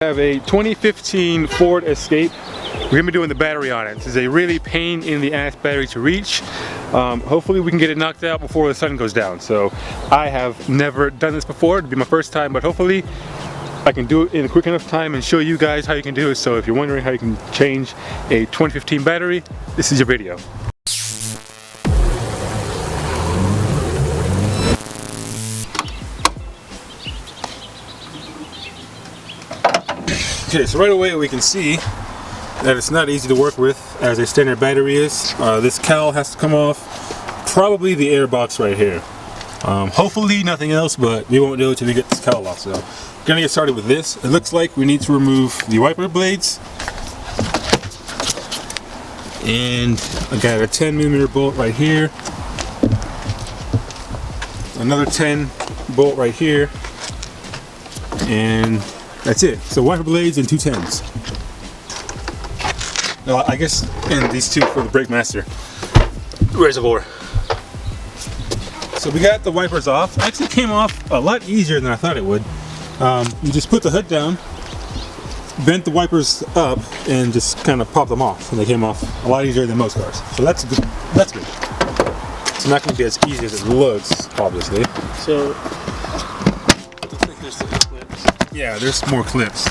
I have a 2015 Ford Escape. We're gonna be doing the battery on it. This is a really pain in the ass battery to reach. Hopefully we can get it knocked out before the sun goes down. So I have never done this before. It'll be my first time, but hopefully I can do it in a quick enough time and show you guys how you can do it. So if you're wondering how you can change a 2015 battery, this is your video. Okay, so right away we can see that it's not easy to work with as a standard battery is. This cowl has to come off, probably the air box right here. Hopefully nothing else, but we won't do it until we get this cowl off. So we're gonna get started with this. It looks like we need to remove the wiper blades. And I got a 10mm bolt right here. Another 10 bolt right here. And that's it. So wiper blades and 2 10s. No, I guess, and these two for the brake master reservoir. So we got the wipers off. Actually came off a lot easier than I thought it would. You just put the hood down, bent the wipers up, and just kind of pop them off, and they came off a lot easier than most cars. So that's good. That's good. It's not going to be as easy as it looks, obviously. So looks like there's some clips. Yeah, there's more clips.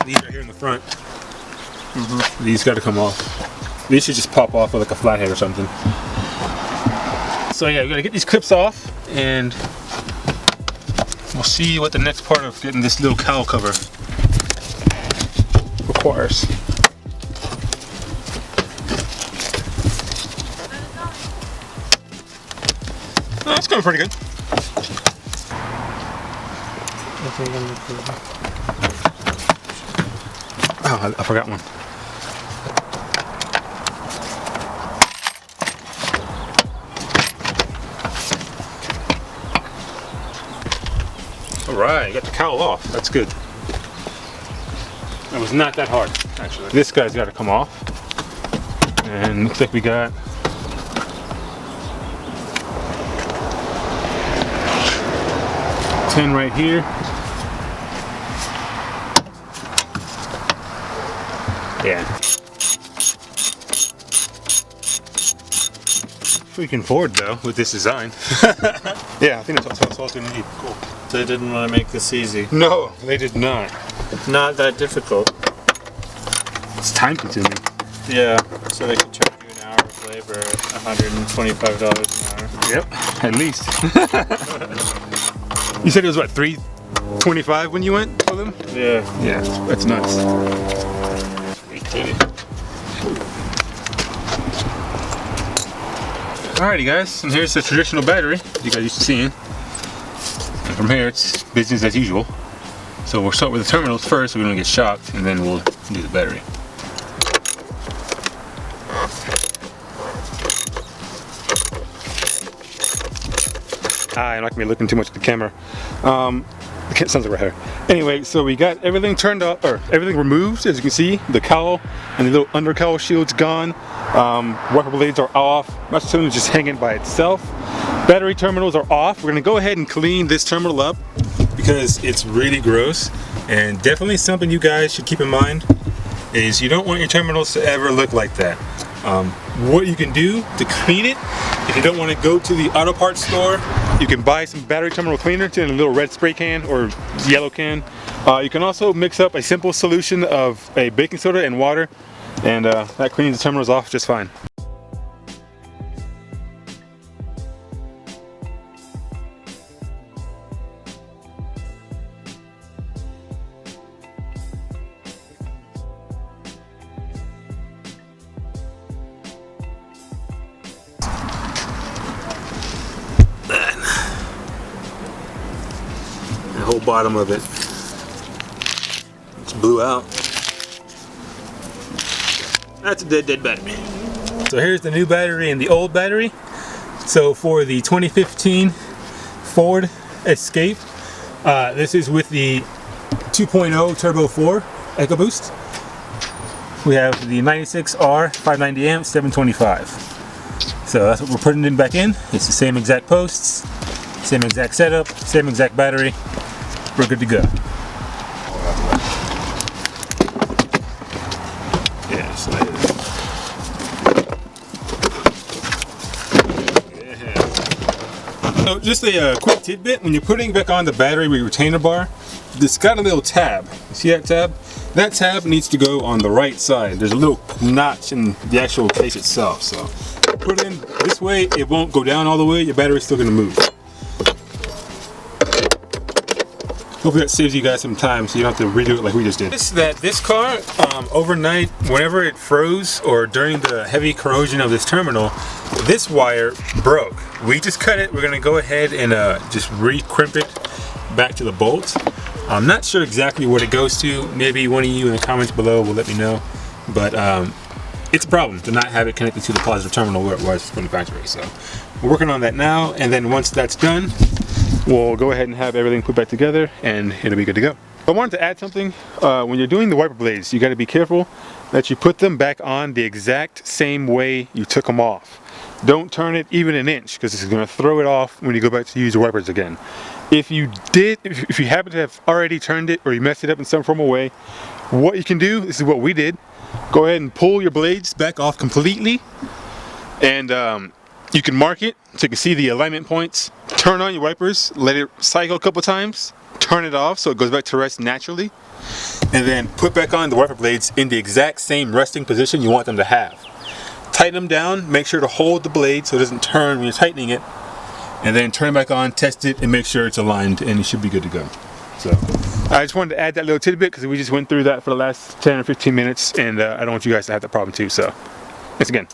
These are here in the front. These got to come off. These should just pop off with like a flathead or something. So yeah, we got to get these clips off, and we'll see what the next part of getting this little cowl cover requires. Oh, it's going pretty good. Oh, I forgot one. Alright, got the cowl off. That's good. That was not that hard, actually. This guy's got to come off. And looks like we got ten right here. Yeah. Freaking Ford though, with this design. Yeah, I think that's all it's gonna need. Cool. They didn't want to make this easy. No, they did not. Not that difficult. It's time consuming. Yeah, so they could charge you an hour of labor at $125 an hour. Yep, at least. You said it was what, $325 when you went for them? Yeah. Yeah, that's nuts. Alrighty guys, and here's the traditional battery you guys used to seeing. And from here it's business as usual. So we'll start with the terminals first so we don't get shocked, and then we'll do the battery. I'm not gonna be looking too much at the camera. It sounds like right here. Anyway, so we got everything turned off, or everything removed, as you can see. The cowl and the little under cowl shield's gone. Wiper blades are off. Master cylinder is just hanging by itself. Battery terminals are off. We're gonna go ahead and clean this terminal up because it's really gross. And definitely something you guys should keep in mind is you don't want your terminals to ever look like that. What you can do to clean it, if you don't want to go to the auto parts store, you can buy some battery terminal cleaner in a little red spray can or yellow can. You can also mix up a simple solution of a baking soda and water, and that cleans the terminals off just fine. The whole bottom of it just blew out. That's a dead battery. So here's the new battery and the old battery. So for the 2015 Ford Escape, this is with the 2.0 Turbo 4 EcoBoost. We have the 96R 590 amp 725. So that's what we're putting in back in. It's the same exact posts, same exact setup, same exact battery. We're good to go. So just a quick tidbit, when you're putting back on the battery with your retainer bar, it's got a little tab. You see that tab? That tab needs to go on the right side. There's a little notch in the actual case itself. So put it in this way, it won't go down all the way, your battery's still gonna move. Hopefully that saves you guys some time so you don't have to redo it like we just did. This car, overnight, whenever it froze or during the heavy corrosion of this terminal, this wire broke. We just cut it. We're gonna go ahead and just re-crimp it back to the bolt. I'm not sure exactly what it goes to. Maybe one of you in the comments below will let me know. But it's a problem to not have it connected to the positive terminal where it was from the factory. So we're working on that now, and then once that's done, we'll go ahead and have everything put back together and it'll be good to go. I wanted to add something. When you're doing the wiper blades, you got to be careful that you put them back on the exact same way you took them off. Don't turn it even an inch, because it's going to throw it off when you go back to use your wipers again. If you happen to have already turned it or you messed it up in some form of way, what you can do, this is what we did, go ahead and pull your blades back off completely, and you can mark it so you can see the alignment points. Turn on your wipers, let it cycle a couple times, turn it off so it goes back to rest naturally, and then put back on the wiper blades in the exact same resting position you want them to have. Tighten them down, make sure to hold the blade so it doesn't turn when you're tightening it, and then turn it back on, test it, and make sure it's aligned, and you should be good to go. So I just wanted to add that little tidbit because we just went through that for the last 10 or 15 minutes, and I don't want you guys to have that problem too. So thanks again.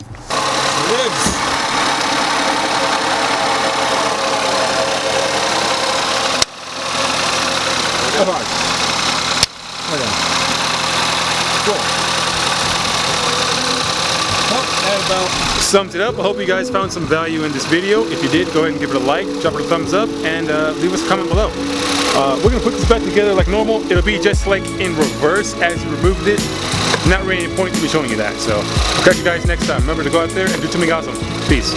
About sums it up. I hope you guys found some value in this video. If you did, go ahead and give it a like, drop it a thumbs up, and leave us a comment below. We're gonna put this back together like normal. It'll be just like in reverse as you removed it. Not really any point to be showing you that. So I'll catch you guys next time. Remember to go out there and do something awesome. Peace.